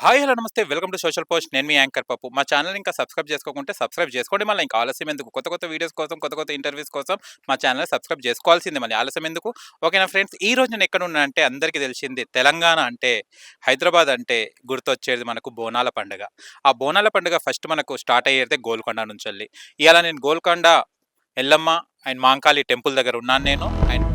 Hi hello నమస్తే welcome to social post. నేను మీ anchor పప్పు. మా ఛానల్ ఇంకా సబ్స్క్రైబ్ చేసుకోకుంటే సబ్స్క్రైబ్ చేసుకోండి. మళ్ళీ ఇంకా ఆలస్యం ఎందుకు? కొత్త కొత్త వీడియోస్ కోసం, కొత్త కొత్త ఇంటర్వ్యూస్ కోసం మా ఛానల్ సబ్స్క్రైబ్ చేసుకోవాల్సిందే. మళ్ళీ ఆలస్యం ఎందుకు? ఓకేనా ఫ్రెండ్స్, ఈ రోజు నేను ఎక్కడ ఉన్నా అంటే అందరికీ తెలిసింది, తెలంగాణ అంటే హైదరాబాద్ అంటే గుర్తొచ్చేది మనకు బోనాల పండుగ. ఆ బోనాల పండుగ ఫస్ట్ మనకు స్టార్ట్ అయ్యేదే గోల్కొండ నుంచెల్లి. ఇవాళ నేను గోల్కొండ ఎల్లమ్మ అండ్ మాంకాళి టెంపుల్ దగ్గర ఉన్నాను నేను. అండ్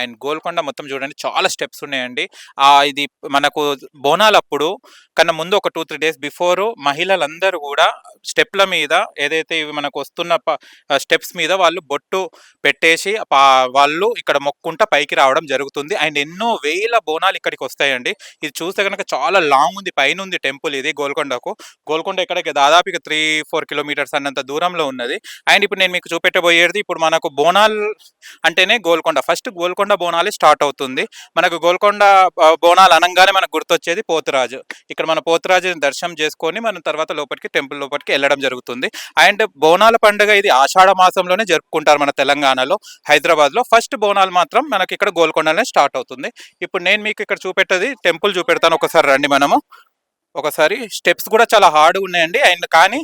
అండ్ గోల్కొండ మొత్తం చూడండి, చాలా స్టెప్స్ ఉన్నాయండి. ఇది మనకు బోనాలప్పుడు కన్నా ముందు ఒక 2-3 డేస్ బిఫోరు మహిళలందరూ కూడా స్టెప్ల మీద, ఏదైతే ఇవి మనకు వస్తున్న స్టెప్స్ మీద వాళ్ళు బొట్టు పెట్టేసి వాళ్ళు ఇక్కడ మొక్కుంటా పైకి రావడం జరుగుతుంది. అండ్ ఎన్నో వేల బోనాలు ఇక్కడికి వస్తాయండి. ఇది చూస్తే కనుక చాలా లాంగ్ ఉంది, పైన ఉంది టెంపుల్ ఇది గోల్కొండకు. గోల్కొండ ఇక్కడికి దాదాపుగా 3-4 కిలోమీటర్స్ అన్నంత దూరంలో ఉన్నది. అండ్ ఇప్పుడు నేను మీకు చూపెట్టబోయేది, ఇప్పుడు మనకు బోనాల్ అంటేనే గోల్కొండ. ఫస్ట్ గోల్కొండ బోనాలే స్టార్ట్ అవుతుంది. మనకు గోల్కొండ బోనాలు అనంగానే మనకు గుర్తొచ్చేది పోతురాజు. ఇక్కడ మన పోతురాజుని దర్శనం చేసుకొని మనం తర్వాత లోపలికి టెంపుల్ లోపలికి వెళ్ళడం జరుగుతుంది. అండ్ బోనాల పండుగ ఇది ఆషాఢ మాసంలోనే జరుపుకుంటారు మన తెలంగాణలో, హైదరాబాద్లో. ఫస్ట్ బోనాలు మాత్రం మనకి ఇక్కడ గోల్కొండలోనే స్టార్ట్ అవుతుంది. ఇప్పుడు నేను మీకు ఇక్కడ చూపెట్టేది టెంపుల్ చూపెడతాను, ఒకసారి రండి. ఒకసారి స్టెప్స్ కూడా చాలా హార్డ్ ఉన్నాయండి. అండ్ కానీ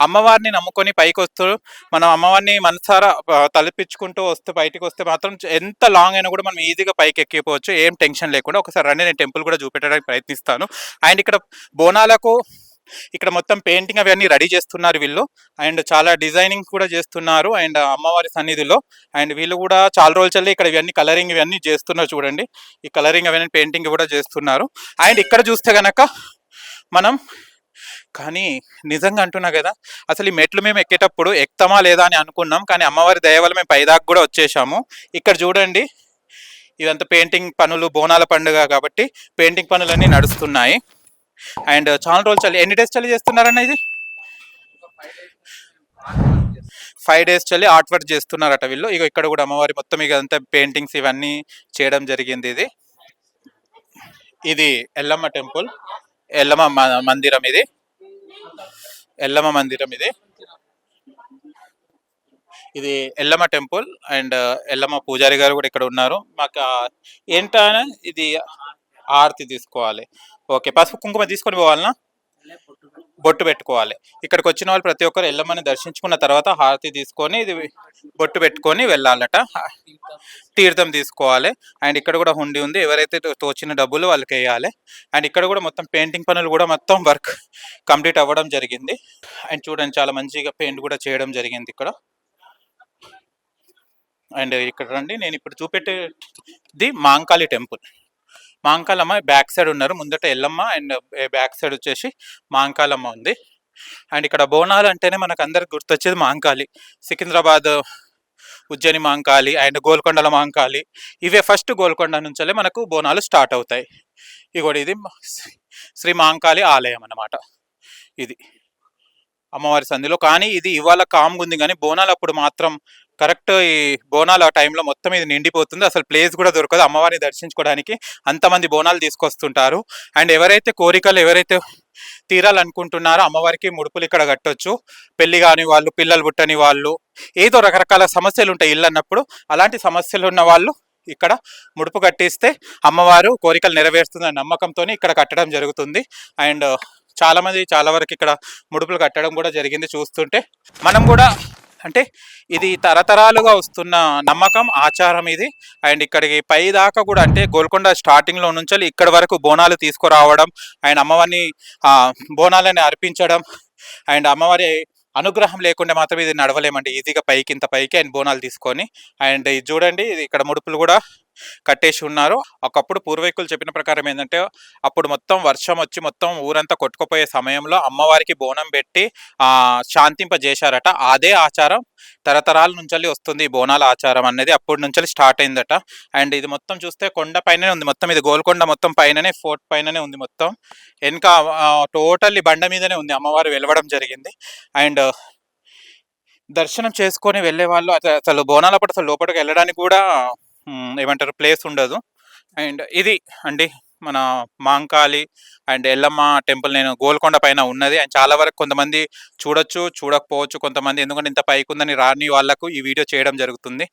అమ్మవారిని నమ్ముకొని పైకి వస్తూ మనం అమ్మవారిని మనసారా తలపించుకుంటూ వస్తే బయటికి వస్తే మాత్రం ఎంత లాంగ్ అయినా కూడా మనం ఈజీగా పైకి ఎక్కిపోవచ్చు, ఏం టెన్షన్ లేకుండా. ఒకసారి రండి, నేను టెంపుల్ కూడా చూపెట్టడానికి ప్రయత్నిస్తాను. అండ్ ఇక్కడ బోనాలకు ఇక్కడ మొత్తం పెయింటింగ్ అవన్నీ రెడీ చేస్తున్నారు వీళ్ళు. అండ్ చాలా డిజైనింగ్ కూడా చేస్తున్నారు అండ్ అమ్మవారి సన్నిధిలో. అండ్ వీళ్ళు కూడా చాలా రోజులే ఇక్కడ ఇవన్నీ కలరింగ్ ఇవన్నీ చేస్తున్నారు చూడండి. ఈ కలరింగ్ అవన్నీ పెయింటింగ్ కూడా చేస్తున్నారు. అండ్ ఇక్కడ చూస్తే కనుక మనం కానీ నిజంగా అంటున్నా కదా, అసలు ఈ మెట్లు మేము ఎక్కేటప్పుడు ఎక్కుతామా లేదా అని అనుకున్నాం. కానీ అమ్మవారి దయ వల్ల మేము పైదాకా కూడా వచ్చేసాము. ఇక్కడ చూడండి, ఇదంతా పెయింటింగ్ పనులు, బోనాల పండుగ కాబట్టి పెయింటింగ్ పనులన్నీ నడుస్తున్నాయి. అండ్ చాలా రోజులు చల్లి, ఎన్ని డేస్ చల్లి చేస్తున్నారన్న ఇది? 5 డేస్ చల్లి ఆర్ట్ వర్క్ చేస్తున్నారట వీళ్ళు. ఇక ఇక్కడ కూడా అమ్మవారి మొత్తం ఇక అంతా పెయింటింగ్స్ ఇవన్నీ చేయడం జరిగింది. ఇది ఎల్లమ్మ టెంపుల్, ఎల్లమ్మ మందిరం ఇది, ఎల్లమ్మ మందిరం ఇది. ఇది ఎల్లమ్మ టెంపుల్ అండ్ ఎల్లమ్మ పూజారి గారు కూడా ఇక్కడ ఉన్నారు. మాకు ఏంటనే ఇది ఆరతి తీసుకోవాలి. ఓకే, పసుపు కుంకుమ తీసుకొని పోవాలనా? బొట్టు పెట్టుకోవాలి. ఇక్కడికి వచ్చిన వాళ్ళు ప్రతి ఒక్కరు ఎల్లమ్మని దర్శించుకున్న తర్వాత హారతి తీసుకొని ఇది బొట్టు పెట్టుకొని వెళ్ళాలట, తీర్థం తీసుకోవాలి. అండ్ ఇక్కడ కూడా హుండీ ఉంది, ఎవరైతే తోచిన డబ్బులు వాళ్ళకి వేయాలి. అండ్ ఇక్కడ కూడా మొత్తం పెయింటింగ్ పనులు కూడా మొత్తం వర్క్ కంప్లీట్ అవ్వడం జరిగింది. అండ్ చూడండి, చాలా మంచిగా పెయింట్ కూడా చేయడం జరిగింది ఇక్కడ. అండ్ ఇక్కడ రండి, నేను ఇప్పుడు చూపెట్టేది Mankali temple. Mankalamma back side ఉన్నారు, ముందట ఎల్లమ్మ అండ్ బ్యాక్ సైడ్ వచ్చేసి మాంకాలమ్మ ఉంది. అండ్ ఇక్కడ బోనాలు అంటేనే మనకు అందరికి గుర్తొచ్చేది మాంకాళి. సికింద్రాబాద్ ఉజ్జయిని మాంకాళి అండ్ గోల్కొండల మాంకాళి, ఇవే ఫస్ట్ గోల్కొండ నుంచే మనకు బోనాలు స్టార్ట్ అవుతాయి. ఇది శ్రీ మాంకాళి ఆలయం అన్నమాట. ఇది అమ్మవారి సంధిలో. కానీ ఇది ఇవాళ కామ్గా ఉంది, కానీ బోనాలు అప్పుడు మాత్రం కరెక్ట్ ఈ బోనాల టైంలో మొత్తం ఇది నిండిపోతుంది. అసలు ప్లేస్ కూడా దొరకదు అమ్మవారిని దర్శించుకోవడానికి, అంతమంది బోనాలు తీసుకొస్తుంటారు. అండ్ కోరికలు ఎవరైతే తీరాలనుకుంటున్నారో అమ్మవారికి ముడుపులు ఇక్కడ కట్టొచ్చు. పెళ్లి కాని వాళ్ళు, పిల్లలు పుట్టని వాళ్ళు, ఏదో రకరకాల సమస్యలు ఉంటాయి ఇల్లు అన్నప్పుడు. అలాంటి సమస్యలు ఉన్న వాళ్ళు ఇక్కడ ముడుపు కట్టిస్తే అమ్మవారు కోరికలు నెరవేరుస్తుందనే నమ్మకంతో ఇక్కడ కట్టడం జరుగుతుంది. అండ్ చాలా వరకు ఇక్కడ ముడుపులు కట్టడం కూడా జరిగింది. చూస్తుంటే మనం కూడా అంటే ఇది తరతరాలుగా వస్తున్న నమ్మకం, ఆచారం ఇది. అండ్ ఇక్కడికి పై దాకా కూడా అంటే గోల్కొండ స్టార్టింగ్లో నుంచి ఇక్కడ వరకు బోనాలు తీసుకురావడం అండ్ అమ్మవారిని బోనాలని అర్పించడం. అండ్ అమ్మవారి అనుగ్రహం లేకుండా మాత్రం ఇది నడవలేమండి ఈజీగా పైకి, ఇంత పైకి అండ్ బోనాలు తీసుకొని. అండ్ ఇది చూడండి, ఇది ఇక్కడ ముడుపులు కూడా కట్టేసి ఉన్నారు. ఒకప్పుడు పూర్వీకులు చెప్పిన ప్రకారం ఏందంటే, అప్పుడు మొత్తం వర్షం వచ్చి మొత్తం ఊరంతా కొట్టుకుపోయే సమయంలో అమ్మవారికి బోనం పెట్టి శాంతింపజేశారట. అదే ఆచారం తరతరాల నుంచెల్లి వస్తుంది. ఈ బోనాల ఆచారం అనేది అప్పటి నుంచెల్లి స్టార్ట్ అయిందట. అండ్ ఇది మొత్తం చూస్తే కొండ పైననే ఉంది. మొత్తం ఇది గోల్కొండ మొత్తం పైననే, ఫోర్ట్ పైననే ఉంది మొత్తం. వెనక టోటల్లీ బండ మీదనే ఉంది అమ్మవారు వెలవడం జరిగింది. అండ్ దర్శనం చేసుకొని వెళ్ళేవాళ్ళు అసలు బోనాలప్పుడు అసలు లోపలికి వెళ్ళడానికి కూడా ఏమంటారు ప్లేస్ ఉండదు. అండ్ ఇది అండి మన మాంకాళి అండ్ ఎల్లమ్మ టెంపుల్ నేను గోల్కొండ పైన ఉన్నది. అండ్ చాలా వరకు కొంతమంది చూడొచ్చు, చూడకపోవచ్చు కొంతమంది. ఎందుకంటే ఇంత పైకి ఉందని రాని వాళ్ళకు ఈ వీడియో చేయడం జరుగుతుంది.